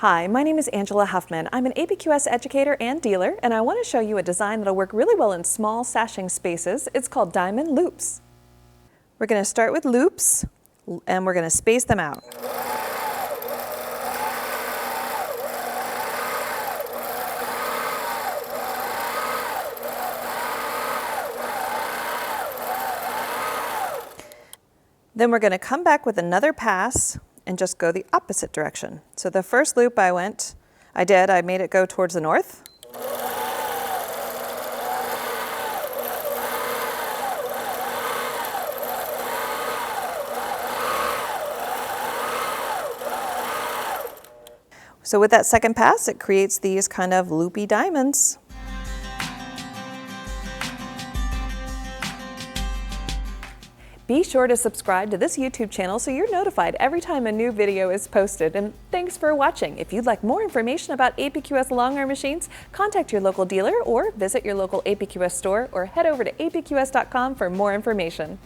Hi, my name is Angela Huffman. I'm an APQS educator and dealer, and I want to show you a design that'll work really well in small sashing spaces. It's called diamond loops. We're going to start with loops, and we're going to space them out. Then we're going to come back with another pass and just go the opposite direction. So the first loop I made it go towards the north. So with that second pass, it creates these kind of loopy diamonds. Be sure to subscribe to this YouTube channel so you're notified every time a new video is posted. And thanks for watching. If you'd like more information about APQS long arm machines, contact your local dealer or visit your local APQS store or head over to apqs.com for more information.